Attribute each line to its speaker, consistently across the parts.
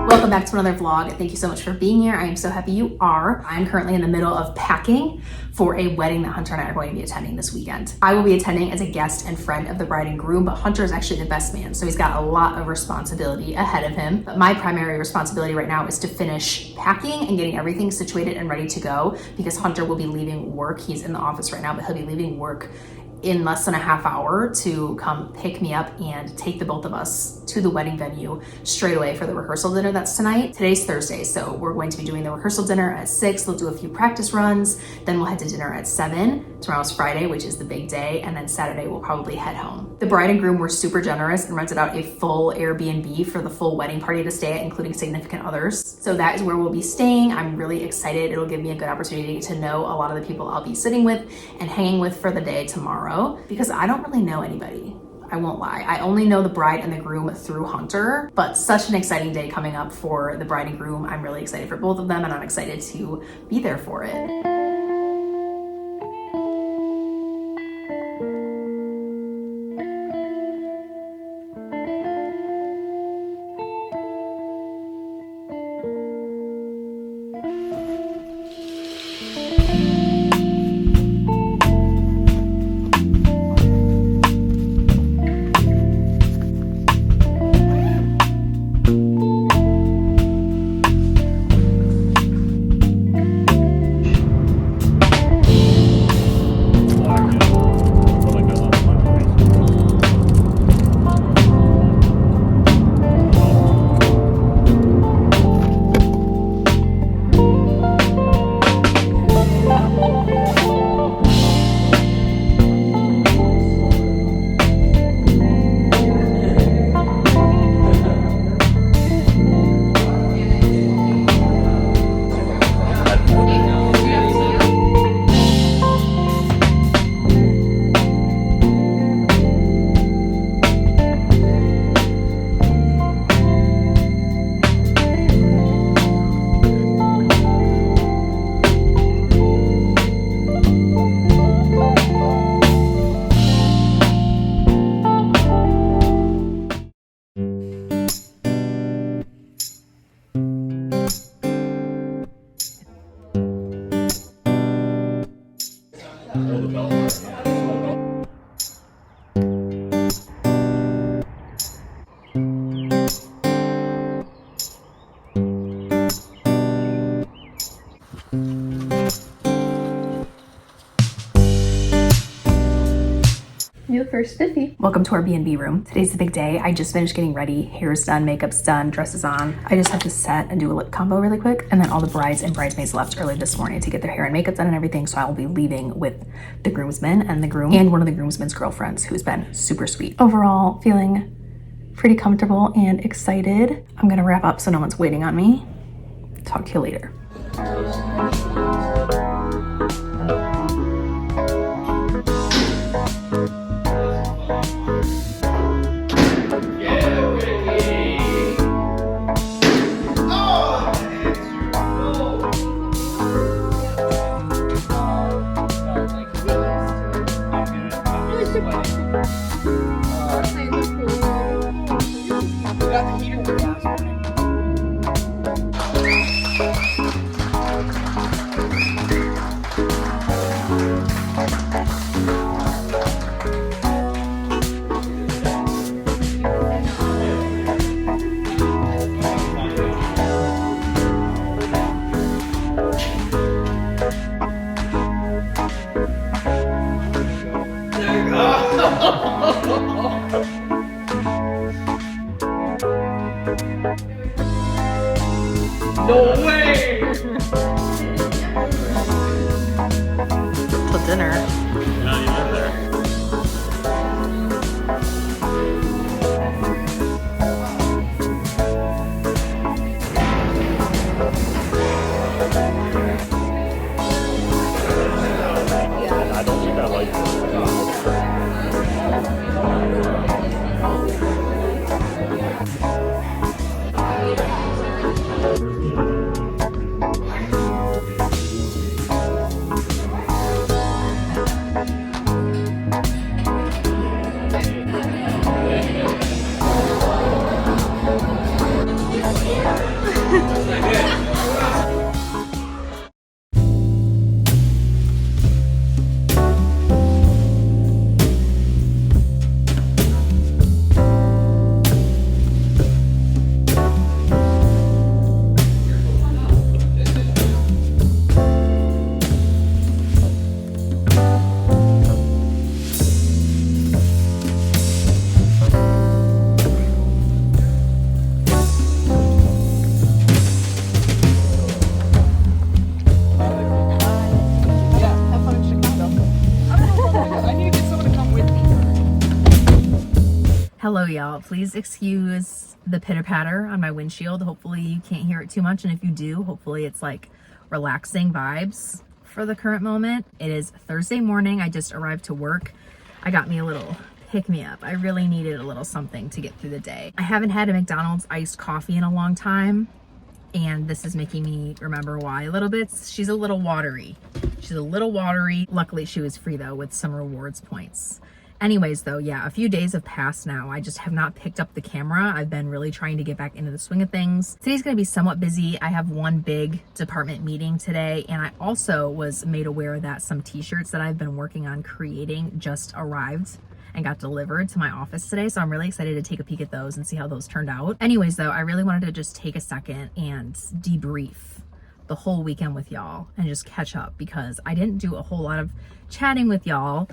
Speaker 1: Welcome back to another vlog. Thank you so much for being here. I am so happy you are. I'm currently in the middle of packing for a wedding that Hunter and I are going to be attending this weekend. I will be attending as a guest and friend of the bride and groom, but Hunter is actually the best man, so he's got a lot of responsibility ahead of him. But my primary responsibility right now is to finish packing and getting everything situated and ready to go, because Hunter will be leaving work. He's in the office right now, but he'll be leaving work in less than a half hour to come pick me up and take the both of us to the wedding venue straight away for the rehearsal dinner that's tonight. Today's Thursday, so we're going to be doing the rehearsal dinner at 6. We'll do a few practice runs, then we'll head to dinner at 7. Tomorrow's Friday, which is the big day, and then Saturday we'll probably head home. The bride and groom were super generous and rented out a full Airbnb for the full wedding party to stay at, including significant others. So that is where we'll be staying. I'm really excited. It'll give me a good opportunity to know a lot of the people I'll be sitting with and hanging with for the day tomorrow, because I don't really know anybody. I won't lie. I only know the bride and the groom through Hunter, but such an exciting day coming up for the bride and groom. I'm really excited for both of them, and I'm excited to be there for it. You look very spiffy. Welcome to our B&B room. Today's the big day. I just finished getting ready. Hair's done, makeup's done, dress is on. I just have to set and do a lip combo really quick. And then all the brides and bridesmaids left early this morning to get their hair and makeup done and everything. So I will be leaving with the groomsmen and the groom and one of the groomsmen's girlfriends, who's been super sweet. Overall, feeling pretty comfortable and excited. I'm gonna wrap up so no one's waiting on me. Talk to you later.
Speaker 2: No way!
Speaker 1: Till dinner.
Speaker 2: No, you live there. I don't think I like this.
Speaker 1: Hello y'all, please excuse the pitter patter on my windshield. Hopefully you can't hear it too much, and if you do, hopefully it's like relaxing vibes for the current moment. It is Thursday morning. I just arrived to work. I got me a little pick-me-up. I really needed a little something to get through the day. I haven't had a McDonald's iced coffee in a long time, and this is making me remember why a little bit. She's a little watery. Luckily she was free though with some rewards points. Anyways though, yeah, a few days have passed now. I just have not picked up the camera. I've been really trying to get back into the swing of things. Today's gonna be somewhat busy. I have one big department meeting today, and I also was made aware that some t-shirts that I've been working on creating just arrived and got delivered to my office today. So I'm really excited to take a peek at those and see how those turned out. Anyways though, I really wanted to just take a second and debrief the whole weekend with y'all and just catch up, because I didn't do a whole lot of chatting with y'all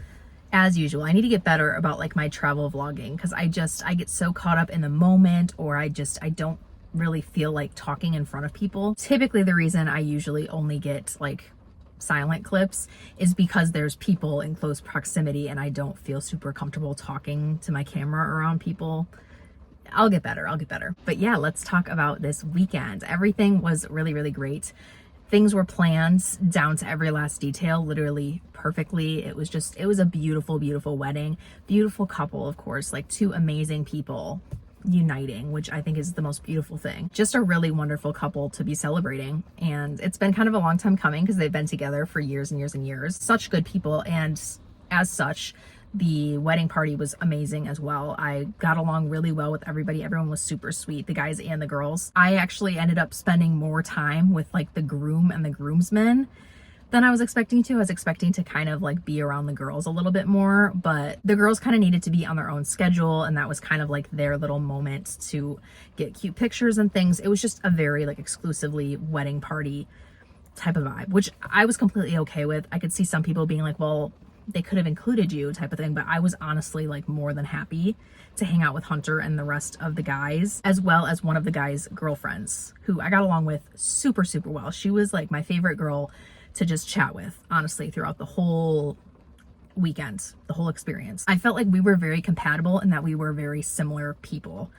Speaker 1: as usual. I need to get better about like my travel vlogging, because I get so caught up in the moment, or I don't really feel like talking in front of people. Typically the reason I usually only get like silent clips is because there's people in close proximity and I don't feel super comfortable talking to my camera around people. I'll get better. But yeah, let's talk about this weekend. Everything was really, really great. Things were planned down to every last detail, literally perfectly. It was a beautiful, beautiful wedding. Beautiful couple, of course, like two amazing people uniting, which I think is the most beautiful thing. Just a really wonderful couple to be celebrating. And it's been kind of a long time coming because they've been together for years and years and years. Such good people. And as such, the wedding party was amazing as well. I got along really well with everybody. Everyone was super sweet, the guys and the girls. I actually ended up spending more time with like the groom and the groomsmen than I was expecting to. I was expecting to kind of like be around the girls a little bit more, but the girls kind of needed to be on their own schedule, and that was kind of like their little moment to get cute pictures and things. It was just a very like exclusively wedding party type of vibe, which I was completely okay with. I could see some people being like, well, they could have included you type of thing, but I was honestly like more than happy to hang out with Hunter and the rest of the guys, as well as one of the guys' girlfriends, who I got along with super, super well. She was like my favorite girl to just chat with, honestly, throughout the whole weekend, the whole experience. I felt like we were very compatible and that we were very similar people,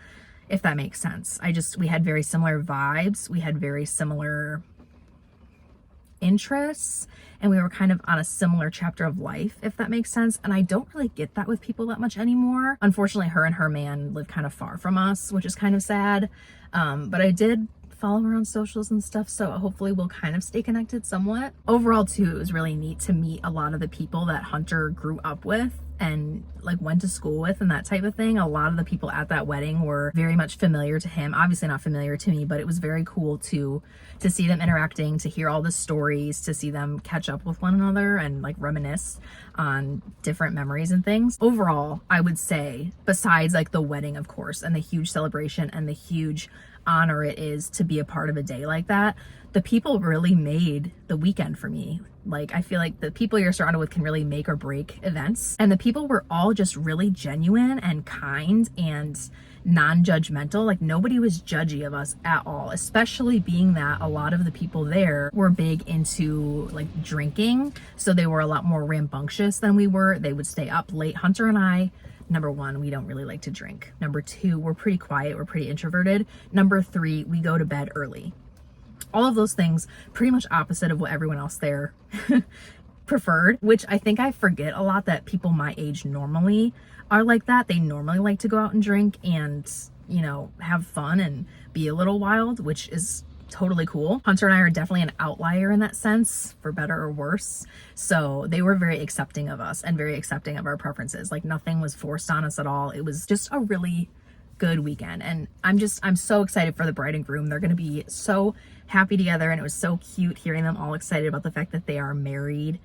Speaker 1: if that makes sense. We had very similar vibes. We had very similar interests, and we were kind of on a similar chapter of life, if that makes sense. And I don't really get that with people that much anymore. Unfortunately, her and her man live kind of far from us, which is kind of sad. But I did follow her on socials and stuff, so hopefully we'll kind of stay connected somewhat. Overall too, it was really neat to meet a lot of the people that Hunter grew up with and like went to school with and that type of thing. A lot of the people at that wedding were very much familiar to him. Obviously not familiar to me, but it was very cool to see them interacting, to hear all the stories, to see them catch up with one another and like reminisce on different memories and things. Overall, I would say, besides like the wedding, of course, and the huge celebration and the huge honor it is to be a part of a day like that, the people really made the weekend for me. Like, I feel like the people you're surrounded with can really make or break events. And the people were all just really genuine and kind and non-judgmental. Like, nobody was judgy of us at all, especially being that a lot of the people there were big into like drinking. So they were a lot more rambunctious than we were. They would stay up late. Hunter and I, number one, we don't really like to drink. Number two, we're pretty quiet. We're pretty introverted. Number three, we go to bed early. All of those things pretty much opposite of what everyone else there preferred, which I think I forget a lot, that people my age normally are like that. They normally like to go out and drink and, you know, have fun and be a little wild, which is totally cool. Hunter and I are definitely an outlier in that sense, for better or worse. So they were very accepting of us and very accepting of our preferences. Like nothing was forced on us at all. It was just a really good weekend. And I'm so excited for the bride and groom. They're going to be so happy together. And it was so cute hearing them all excited about the fact that they are married,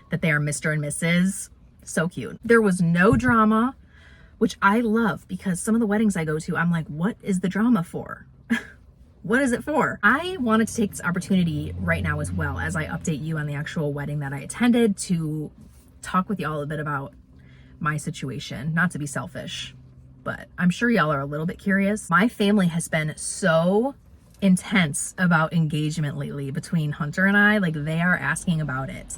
Speaker 1: that they are Mr. and Mrs. So cute. There was no drama, which I love, because some of the weddings I go to, I'm like, what is the drama for? What is it for? I wanted to take this opportunity right now as well, as I update you on the actual wedding that I attended, to talk with y'all a bit about my situation. Not to be selfish, but I'm sure y'all are a little bit curious. My family has been so intense about engagement lately between Hunter and I. Like, they are asking about it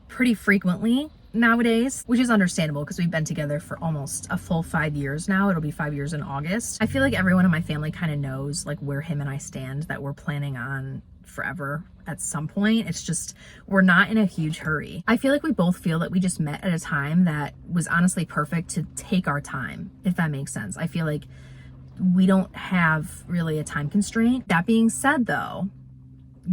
Speaker 1: pretty frequently nowadays, which is understandable because we've been together for almost a full 5 years now. It'll be 5 years in August. I feel like everyone in my family kind of knows like where him and I stand, that we're planning on forever at some point. It's just, we're not in a huge hurry. I feel like we both feel that we just met at a time that was honestly perfect to take our time, if that makes sense. I feel like we don't have really a time constraint. That being said though,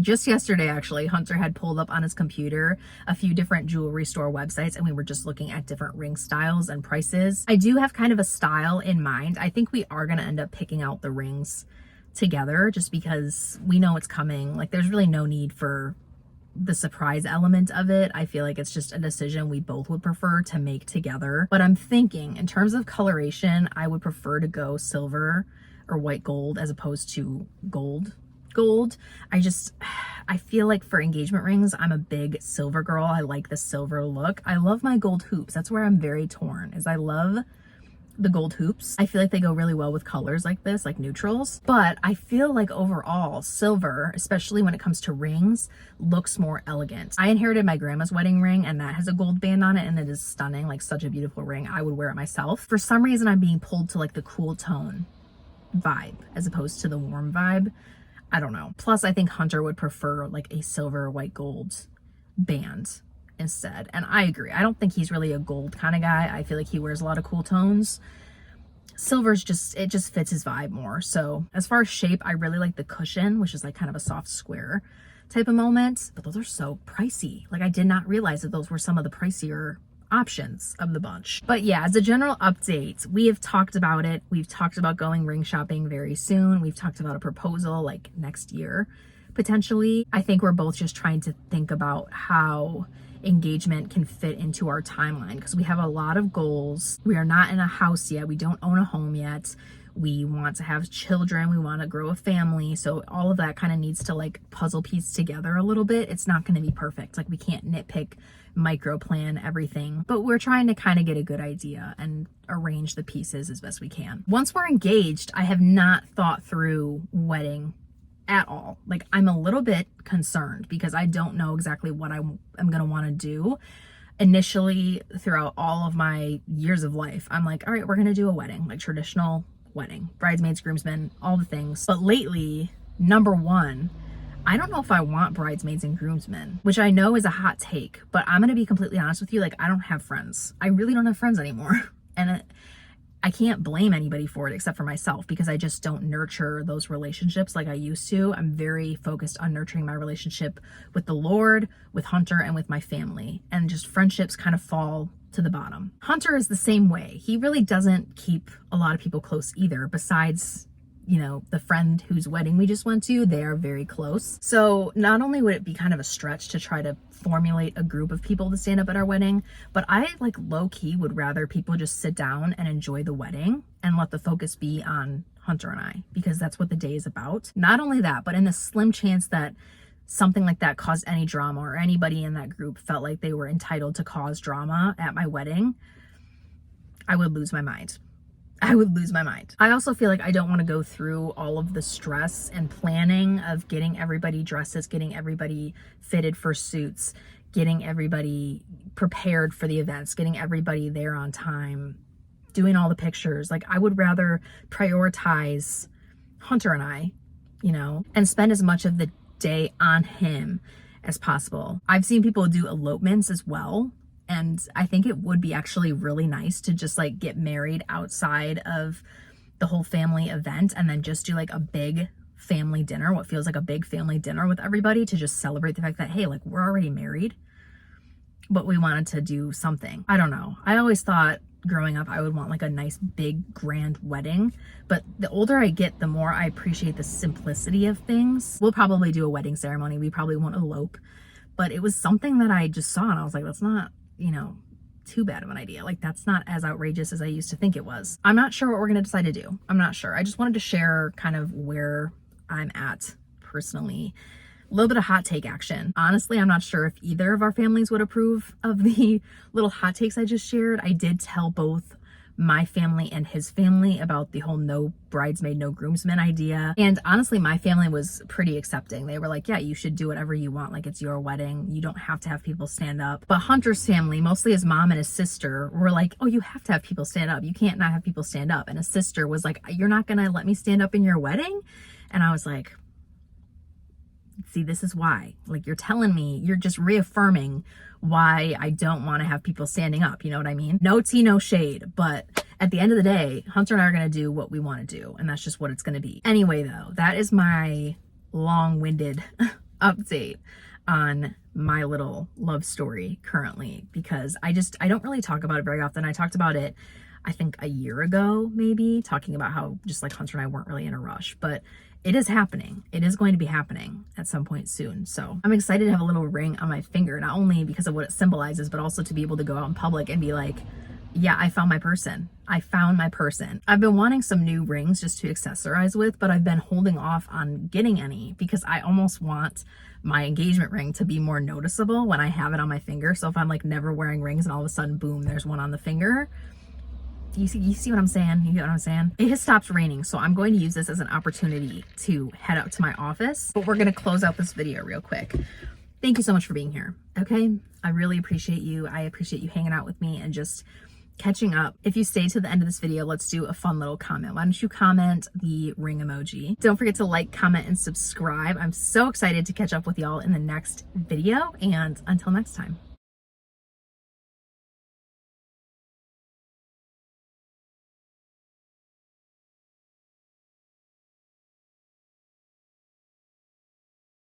Speaker 1: just yesterday, actually, Hunter had pulled up on his computer a few different jewelry store websites, and we were just looking at different ring styles and prices. I do have kind of a style in mind. I think we are going to end up picking out the rings together just because we know it's coming. Like, there's really no need for the surprise element of it. I feel like it's just a decision we both would prefer to make together. But I'm thinking, in terms of coloration, I would prefer to go silver or white gold as opposed to gold. I feel like for engagement rings, I'm a big silver girl. I like the silver look. I love my gold hoops. That's where I'm very torn, is I love the gold hoops. I feel like they go really well with colors like this, like neutrals. But I feel like overall, silver, especially when it comes to rings, looks more elegant. I inherited my grandma's wedding ring, and that has a gold band on it, and it is stunning, like such a beautiful ring. I would wear it myself. For some reason, I'm being pulled to like the cool tone vibe as opposed to the warm vibe. I don't know. Plus, I think Hunter would prefer like a silver or white gold band instead. And I agree. I don't think he's really a gold kind of guy. I feel like he wears a lot of cool tones. Silver's it just fits his vibe more. So as far as shape, I really like the cushion, which is like kind of a soft square type of moment. But those are so pricey. Like, I did not realize that those were some of the pricier options of the bunch. But yeah, as a general update, we have talked about it. We've talked about going ring shopping very soon. We've talked about a proposal like next year, potentially. I think we're both just trying to think about how engagement can fit into our timeline, because we have a lot of goals. We are not in a house yet. We don't own a home yet. We want to have children. We want to grow a family. So all of that kind of needs to like puzzle piece together a little bit. It's not going to be perfect. Like, we can't nitpick, micro plan everything, but we're trying to kind of get a good idea and arrange the pieces as best we can. Once we're engaged, I have not thought through wedding at all. Like, I'm a little bit concerned because I don't know exactly what I'm going to want to do. Initially, throughout all of my years of life, I'm like, all right, we're going to do a wedding, like traditional wedding, bridesmaids, groomsmen, all the things. But lately, number one, I don't know if I want bridesmaids and groomsmen, which I know is a hot take, but I'm going to be completely honest with you. Like, I don't have friends. I really don't have friends anymore. And I can't blame anybody for it except for myself, because I just don't nurture those relationships like I used to. I'm very focused on nurturing my relationship with the Lord, with Hunter, and with my family. And just friendships kind of fall to the bottom. Hunter is the same way. He really doesn't keep a lot of people close either, besides, you know, the friend whose wedding we just went to. They are very close. So not only would it be kind of a stretch to try to formulate a group of people to stand up at our wedding, but I like low-key would rather people just sit down and enjoy the wedding and let the focus be on Hunter and I, because that's what the day is about. Not only that, but in the slim chance that something like that caused any drama, or anybody in that group felt like they were entitled to cause drama at my wedding, I would lose my mind. I would lose my mind. I also feel like I don't want to go through all of the stress and planning of getting everybody dresses, getting everybody fitted for suits, getting everybody prepared for the events, getting everybody there on time, doing all the pictures. Like, I would rather prioritize Hunter and I, you know, and spend as much of the day on him as possible. I've seen people do elopements as well, and I think it would be actually really nice to just like get married outside of the whole family event and then just do like a big family dinner, what feels like a big family dinner with everybody to just celebrate the fact that, hey, like we're already married, but we wanted to do something. I don't know. I always thought growing up I would want like a nice big grand wedding, but the older I get, the more I appreciate the simplicity of things. We'll probably do a wedding ceremony. We probably won't elope, but it was something that I just saw and I was like, that's not, you know, too bad of an idea. Like that's not as outrageous as I used to think it was. I'm not sure what we're going to decide to do. I'm not sure. I just wanted to share kind of where I'm at personally. A little bit of hot take action. Honestly, I'm not sure if either of our families would approve of the little hot takes I just shared. I did tell both my family and his family about the whole no bridesmaid, no groomsmen idea. And honestly, my family was pretty accepting. They were like, yeah, you should do whatever you want. Like it's your wedding. You don't have to have people stand up. But Hunter's family, mostly his mom and his sister, were like, oh, you have to have people stand up. You can't not have people stand up. And his sister was like, you're not going to let me stand up in your wedding? And I was like, see, this is why. Like you're telling me, you're just reaffirming why I don't want to have people standing up. You know what I mean? No tea, no shade. But at the end of the day, Hunter and I are going to do what we want to do. And that's just what it's going to be. Anyway, though, that is my long-winded update on my little love story currently, because I don't really talk about it very often. I talked about it, I think a year ago, maybe, talking about how just like Hunter and I weren't really in a rush, but it is happening. It is going to be happening at some point soon. So I'm excited to have a little ring on my finger, not only because of what it symbolizes, but also to be able to go out in public and be like, yeah, I found my person. I found my person. I've been wanting some new rings just to accessorize with, but I've been holding off on getting any because I almost want my engagement ring to be more noticeable when I have it on my finger. So if I'm like never wearing rings and all of a sudden, boom, there's one on the finger. You see what I'm saying? You get what I'm saying? It has stopped raining, so I'm going to use this as an opportunity to head out to my office. But we're going to close out this video real quick. Thank you so much for being here, okay? I really appreciate you. I appreciate you hanging out with me and just catching up. If you stay to the end of this video, let's do a fun little comment. Why don't you comment the ring emoji? Don't forget to like, comment, and subscribe. I'm so excited to catch up with y'all in the next video, and until next time.